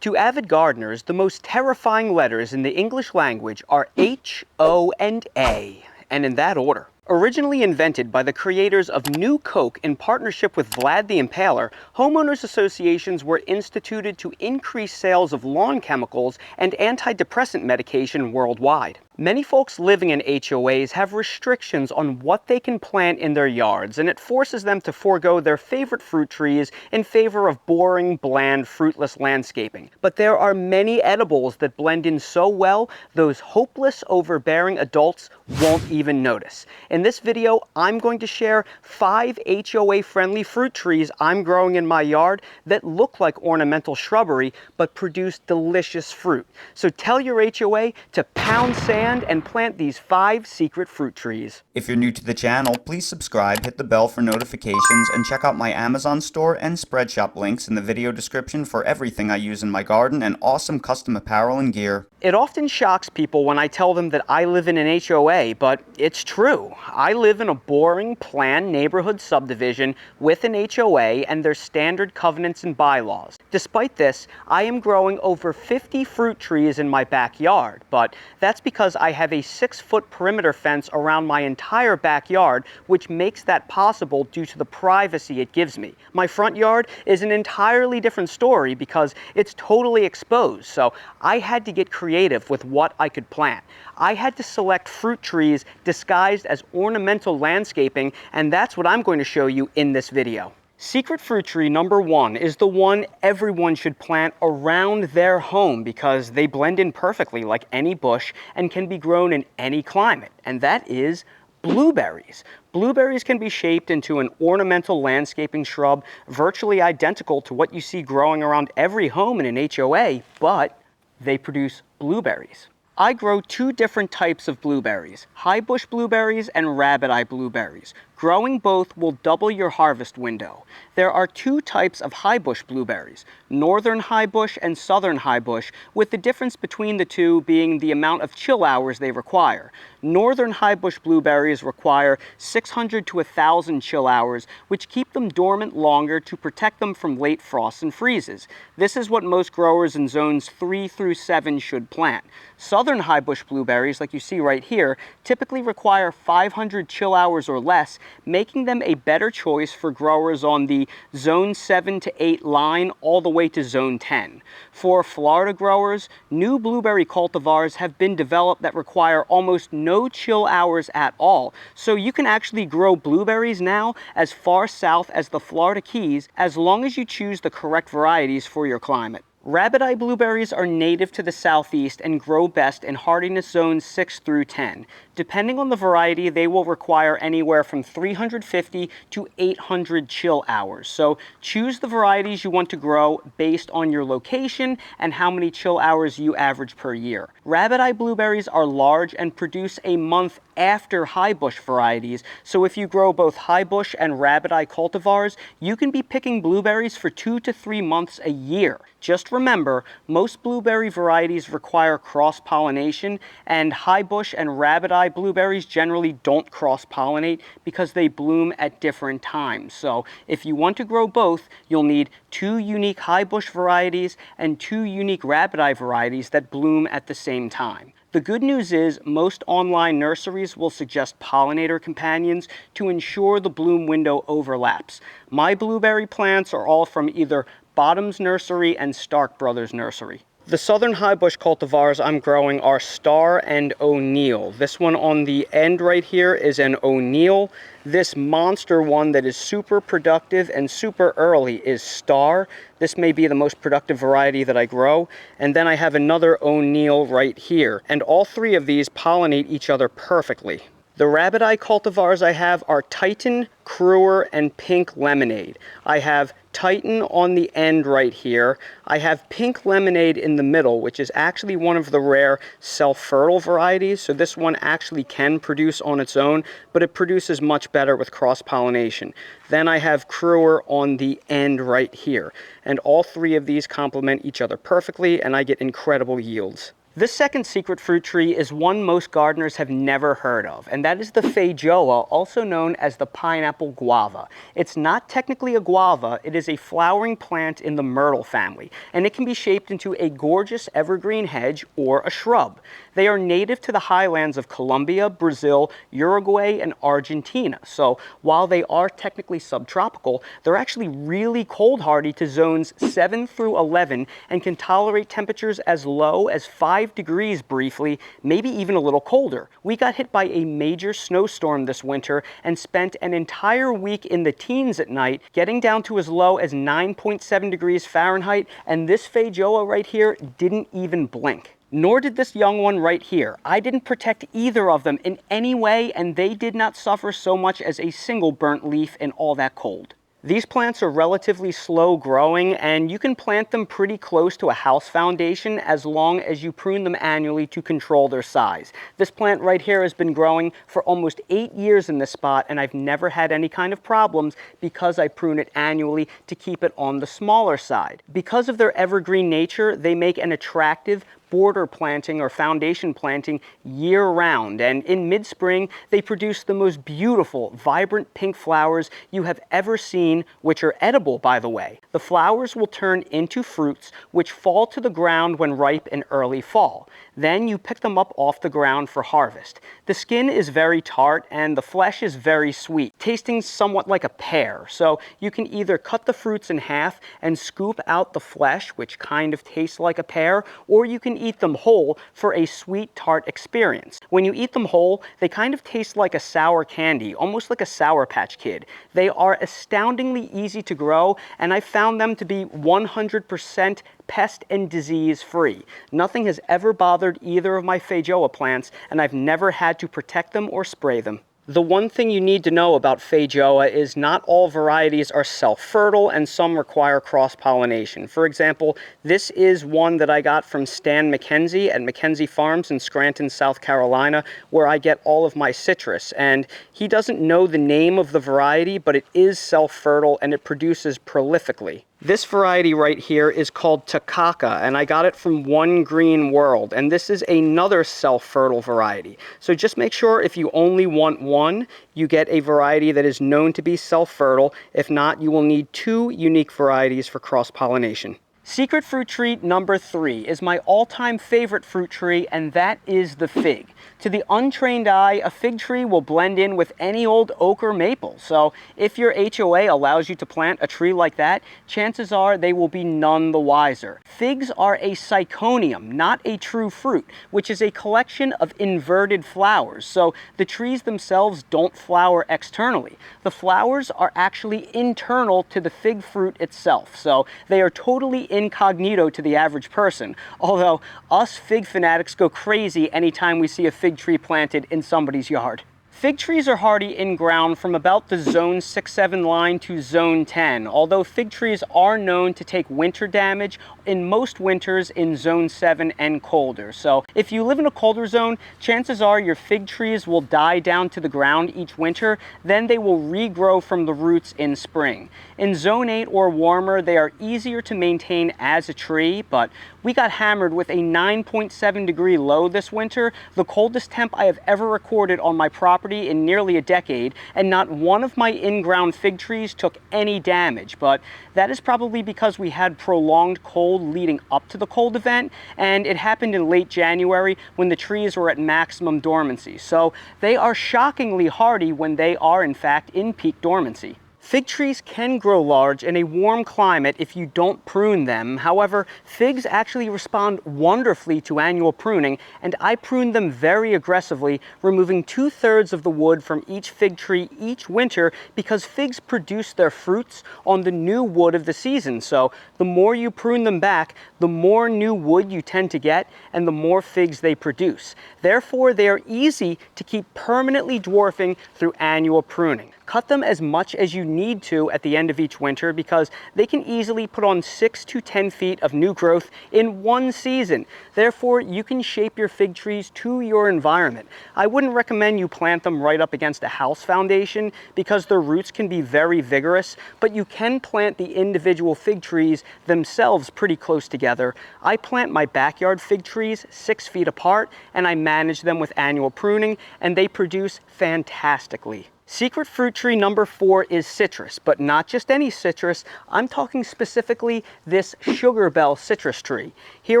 To avid gardeners, the most terrifying letters in the English language are H, O, and A, and in that order. Originally invented by the creators of New Coke in partnership with Vlad the Impaler, homeowners associations were instituted to increase sales of lawn chemicals and antidepressant medication worldwide. Many folks living in HOAs have restrictions on what they can plant in their yards, and it forces them to forego their favorite fruit trees in favor of boring, bland, fruitless landscaping. But there are many edibles that blend in so well, those hopeless, overbearing adults won't even notice. In this video, I'm going to share 5 HOA-friendly fruit trees I'm growing in my yard that look like ornamental shrubbery, but produce delicious fruit. So tell your HOA to pound sand and plant these 5 secret fruit trees. If you're new to the channel, please subscribe, hit the bell for notifications, and check out my Amazon store and Spreadshop links in the video description for everything I use in my garden and awesome custom apparel and gear. It often shocks people when I tell them that I live in an HOA, but it's true. I live in a boring, planned neighborhood subdivision with an HOA and their standard covenants and bylaws. Despite this, I am growing over 50 fruit trees in my backyard, but that's because I have a 6-foot perimeter fence around my entire backyard, which makes that possible due to the privacy it gives me. My front yard is an entirely different story because it's totally exposed, so I had to get creative with what I could plant. I had to select fruit trees disguised as ornamental landscaping, and that's what I'm going to show you in this video. Secret fruit tree number 1 is the one everyone should plant around their home because they blend in perfectly like any bush and can be grown in any climate, and that is blueberries. Blueberries can be shaped into an ornamental landscaping shrub virtually identical to what you see growing around every home in an HOA, but they produce blueberries. I grow 2 different types of blueberries, high bush blueberries and rabbit eye blueberries. Growing both will double your harvest window. There are 2 types of high bush blueberries, northern high bush and southern high bush, with the difference between the 2 being the amount of chill hours they require. Northern high bush blueberries require 600 to 1,000 chill hours, which keep them dormant longer to protect them from late frosts and freezes. This is what most growers in zones 3 through 7 should plant. Southern high bush blueberries, like you see right here, typically require 500 chill hours or less, making them a better choice for growers on the zone 7 to 8 line all the way to zone 10. For Florida growers, new blueberry cultivars have been developed that require almost no chill hours at all, so you can actually grow blueberries now as far south as the Florida Keys as long as you choose the correct varieties for your climate. Rabbit eye blueberries are native to the southeast and grow best in hardiness zones 6 through 10. Depending on the variety, they will require anywhere from 350 to 800 chill hours. So choose the varieties you want to grow based on your location and how many chill hours you average per year. Rabbit eye blueberries are large and produce a month after high bush varieties, so if you grow both high bush and rabbit eye cultivars, you can be picking blueberries for 2 to 3 months a year. Just remember, most blueberry varieties require cross-pollination, and high bush and rabbit eye blueberries generally don't cross-pollinate because they bloom at different times. So if you want to grow both, you'll need 2 unique high bush varieties and 2 unique rabbit eye varieties that bloom at the same time. The good news is most online nurseries will suggest pollinator companions to ensure the bloom window overlaps. My blueberry plants are all from either Bottoms Nursery and Stark Brothers Nursery. The southern high bush cultivars I'm growing are Star and O'Neill. This one on the end right here is an O'Neill. This monster one that is super productive and super early is Star. This may be the most productive variety that I grow. And then I have another O'Neill right here. And all 3 of these pollinate each other perfectly. The rabbit eye cultivars I have are Titan, Crewer, and Pink Lemonade. I have Titan on the end right here. I have Pink Lemonade in the middle, which is actually one of the rare self-fertile varieties. So this one actually can produce on its own, but it produces much better with cross-pollination. Then I have Crewer on the end right here. And all 3 of these complement each other perfectly, and I get incredible yields. This second secret fruit tree is one most gardeners have never heard of, and that is the feijoa, also known as the pineapple guava. It's not technically a guava, it is a flowering plant in the myrtle family, and it can be shaped into a gorgeous evergreen hedge or a shrub. They are native to the highlands of Colombia, Brazil, Uruguay, and Argentina. So while they are technically subtropical, they're actually really cold hardy to zones 7 through 11 and can tolerate temperatures as low as 5 degrees briefly, maybe even a little colder. We got hit by a major snowstorm this winter and spent an entire week in the teens at night, getting down to as low as 9.7 degrees Fahrenheit, and this feijoa right here didn't even blink. Nor did this young one right here. I didn't protect either of them in any way, and they did not suffer so much as a single burnt leaf in all that cold. These plants are relatively slow growing, and you can plant them pretty close to a house foundation as long as you prune them annually to control their size. This plant right here has been growing for almost 8 years in this spot, and I've never had any kind of problems because I prune it annually to keep it on the smaller side. Because of their evergreen nature, they make an attractive border planting or foundation planting year-round, and in mid-spring they produce the most beautiful, vibrant pink flowers you have ever seen, which are edible, by the way. The flowers will turn into fruits which fall to the ground when ripe in early fall. Then you pick them up off the ground for harvest. The skin is very tart and the flesh is very sweet, tasting somewhat like a pear. So you can either cut the fruits in half and scoop out the flesh, which kind of tastes like a pear, or you can eat them whole for a sweet tart experience. When you eat them whole, they kind of taste like a sour candy, almost like a Sour Patch Kid. They are astoundingly easy to grow, and I found them to be 100% pest and disease free. Nothing has ever bothered either of my feijoa plants, and I've never had to protect them or spray them. The one thing you need to know about feijoa is not all varieties are self-fertile and some require cross-pollination. For example, this is one that I got from Stan McKenzie at McKenzie Farms in Scranton, South Carolina, where I get all of my citrus. And he doesn't know the name of the variety, but it is self-fertile and it produces prolifically. This variety right here is called Takaka, and I got it from One Green World, and this is another self-fertile variety. So just make sure if you only want one, you get a variety that is known to be self-fertile. If not, you will need 2 unique varieties for cross-pollination. Secret fruit tree number 3 is my all-time favorite fruit tree, and that is the fig. To the untrained eye, a fig tree will blend in with any old oak or maple. So if your HOA allows you to plant a tree like that, chances are they will be none the wiser. Figs are a syconium, not a true fruit, which is a collection of inverted flowers. So the trees themselves don't flower externally. The flowers are actually internal to the fig fruit itself. So they are totally incognito to the average person. Although us fig fanatics go crazy anytime we see a fig tree planted in somebody's yard. Fig trees are hardy in ground from about the zone 6-7 line to zone 10, although fig trees are known to take winter damage in most winters in zone 7 and colder. So if you live in a colder zone, chances are your fig trees will die down to the ground each winter, then they will regrow from the roots in spring. In zone 8 or warmer, they are easier to maintain as a tree, but we got hammered with a 9.7 degree low this winter, the coldest temp I have ever recorded on my property in nearly a decade, and not one of my in-ground fig trees took any damage. But that is probably because we had prolonged cold leading up to the cold event, and it happened in late January when the trees were at maximum dormancy. So they are shockingly hardy when they are in fact in peak dormancy. Fig trees can grow large in a warm climate if you don't prune them. However, figs actually respond wonderfully to annual pruning, and I prune them very aggressively, removing 2/3 of the wood from each fig tree each winter because figs produce their fruits on the new wood of the season. So the more you prune them back, the more new wood you tend to get and the more figs they produce. Therefore, they are easy to keep permanently dwarfing through annual pruning. Cut them as much as you need to at the end of each winter because they can easily put on 6 to 10 feet of new growth in one season. Therefore, you can shape your fig trees to your environment. I wouldn't recommend you plant them right up against a house foundation because their roots can be very vigorous, but you can plant the individual fig trees themselves pretty close together. I plant my backyard fig trees 6 feet apart, and I manage them with annual pruning, and they produce fantastically. Secret fruit tree number 4 is citrus, but not just any citrus. I'm talking specifically this sugar bell citrus tree. Here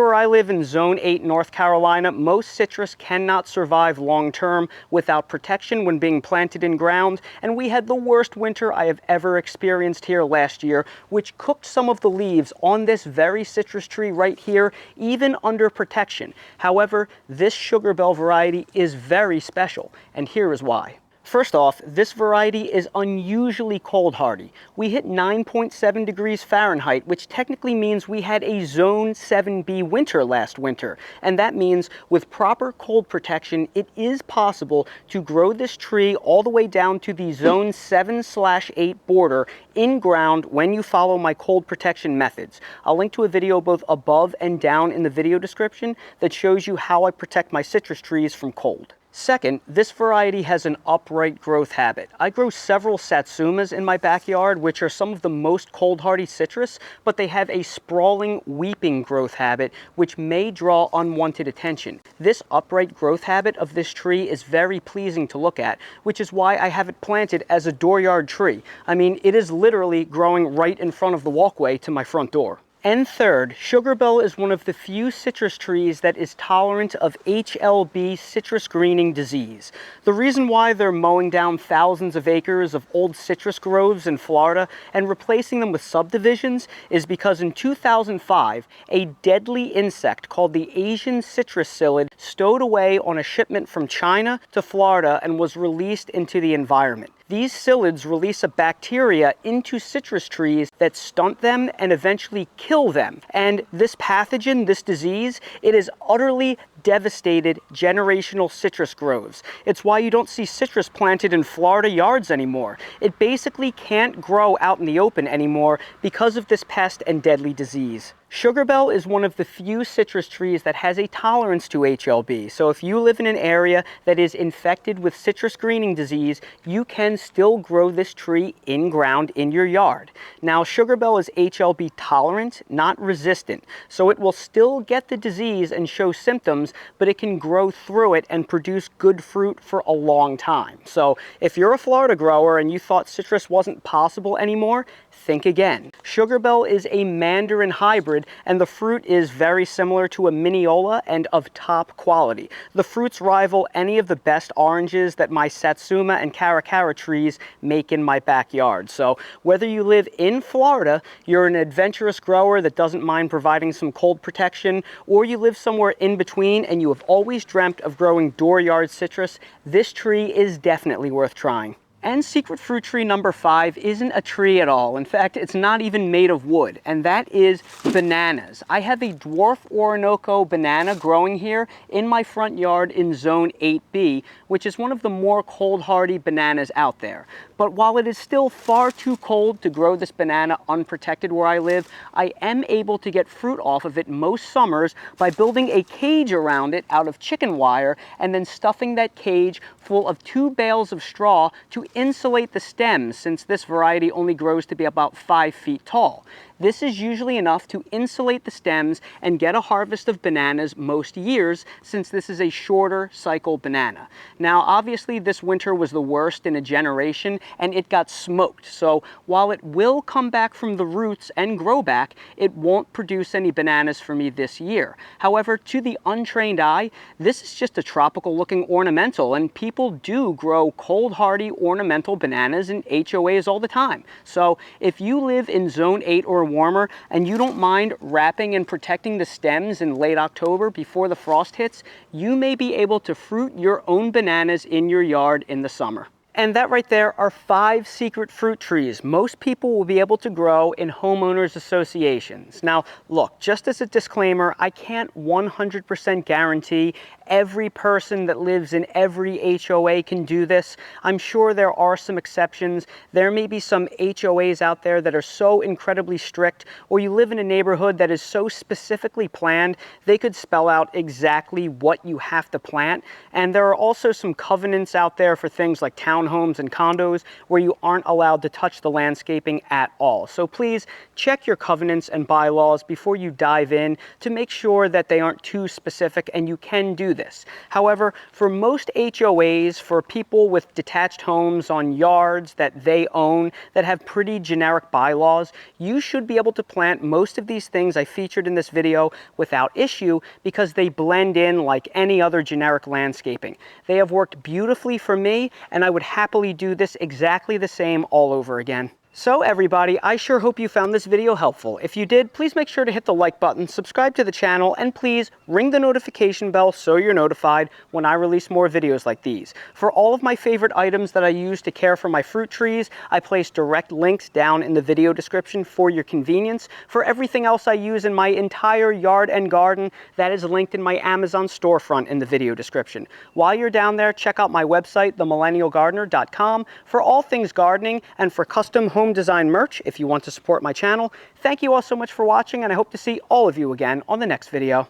where I live in Zone 8, North Carolina, most citrus cannot survive long term without protection when being planted in ground, and we had the worst winter I have ever experienced here last year, which cooked some of the leaves on this very citrus tree right here, even under protection. However, this sugar bell variety is very special, and here is why. First off, this variety is unusually cold hardy. We hit 9.7 degrees Fahrenheit, which technically means we had a Zone 7B winter last winter. And that means with proper cold protection, it is possible to grow this tree all the way down to the Zone 7/8 border in ground when you follow my cold protection methods. I'll link to a video both above and down in the video description that shows you how I protect my citrus trees from cold. Second, this variety has an upright growth habit. I grow several satsumas in my backyard, which are some of the most cold-hardy citrus, but they have a sprawling, weeping growth habit, which may draw unwanted attention. This upright growth habit of this tree is very pleasing to look at, which is why I have it planted as a dooryard tree. I mean, it is literally growing right in front of the walkway to my front door. And third, sugar bell is one of the few citrus trees that is tolerant of HLB citrus greening disease. The reason why they're mowing down thousands of acres of old citrus groves in Florida and replacing them with subdivisions is because in 2005, a deadly insect called the Asian citrus psyllid stowed away on a shipment from China to Florida and was released into the environment. These psyllids release a bacteria into citrus trees that stunt them and eventually kill them. And this pathogen, this disease, it has utterly devastated generational citrus groves. It's why you don't see citrus planted in Florida yards anymore. It basically can't grow out in the open anymore because of this pest and deadly disease. Sugar bell is one of the few citrus trees that has a tolerance to HLB. So if you live in an area that is infected with citrus greening disease, you can still grow this tree in ground in your yard. Now, sugar bell is HLB tolerant, not resistant. So it will still get the disease and show symptoms, but it can grow through it and produce good fruit for a long time. So if you're a Florida grower and you thought citrus wasn't possible anymore, think again. Sugar bell is a mandarin hybrid, and the fruit is very similar to a Mineola and of top quality. The fruits rival any of the best oranges that my Satsuma and Caracara trees make in my backyard. So whether you live in Florida, you're an adventurous grower that doesn't mind providing some cold protection, or you live somewhere in between and you have always dreamt of growing dooryard citrus, this tree is definitely worth trying. And secret fruit tree number 5 isn't a tree at all. In fact, it's not even made of wood, and that is bananas. I have a dwarf Orinoco banana growing here in my front yard in Zone 8B, which is one of the more cold-hardy bananas out there. But while it is still far too cold to grow this banana unprotected where I live, I am able to get fruit off of it most summers by building a cage around it out of chicken wire and then stuffing that cage full of 2 bales of straw to insulate the stems, since this variety only grows to be about 5 feet tall. This is usually enough to insulate the stems and get a harvest of bananas most years, since this is a shorter cycle banana. Now, obviously this winter was the worst in a generation and it got smoked. So while it will come back from the roots and grow back, it won't produce any bananas for me this year. However, to the untrained eye, this is just a tropical looking ornamental, and people do grow cold hardy ornamental bananas in HOAs all the time. So if you live in Zone 8 or warmer and you don't mind wrapping and protecting the stems in late October before the frost hits, you may be able to fruit your own bananas in your yard in the summer. And that right there are 5 secret fruit trees most people will be able to grow in homeowners associations. Now, look, just as a disclaimer, I can't 100% guarantee every person that lives in every HOA can do this. I'm sure there are some exceptions. There may be some HOAs out there that are so incredibly strict, or you live in a neighborhood that is so specifically planned, they could spell out exactly what you have to plant. And there are also some covenants out there for things like townhomes and condos where you aren't allowed to touch the landscaping at all. So please check your covenants and bylaws before you dive in to make sure that they aren't too specific and you can do this. However, for most HOAs, for people with detached homes on yards that they own that have pretty generic bylaws, you should be able to plant most of these things I featured in this video without issue because they blend in like any other generic landscaping. They have worked beautifully for me, and I would happily do this exactly the same all over again. So everybody, I sure hope you found this video helpful. If you did, please make sure to hit the like button, subscribe to the channel, and please ring the notification bell so you're notified when I release more videos like these. For all of my favorite items that I use to care for my fruit trees, I place direct links down in the video description for your convenience. For everything else I use in my entire yard and garden, that is linked in my Amazon storefront in the video description. While you're down there, check out my website, themillennialgardener.com, for all things gardening and for custom home design merch if you want to support my channel. Thank you all so much for watching, and I hope to see all of you again on the next video.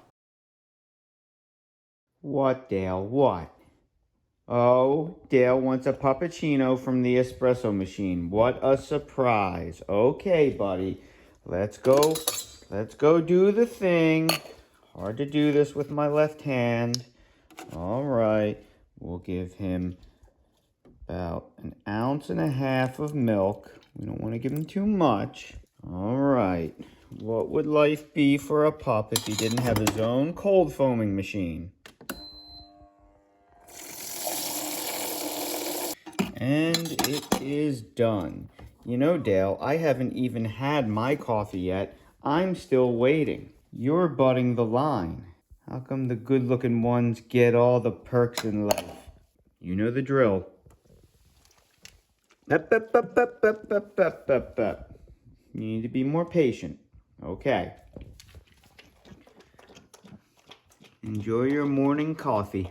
What, Dale? What? Oh, Dale wants a puppuccino from the espresso machine. What a surprise. Okay, buddy. Let's go. Let's go do the thing. Hard to do this with my left hand. All right. We'll give him about 1.5 ounces of milk. We don't want to give him too much. All right. What would life be for a pup if he didn't have his own cold foaming machine? And it is done. You know, Dale, I haven't even had my coffee yet. I'm still waiting. You're butting the line. How come the good-looking ones get all the perks in life? You know the drill. Up, up, up, up, up, up, up, up, up. You need to be more patient. Okay. Enjoy your morning coffee.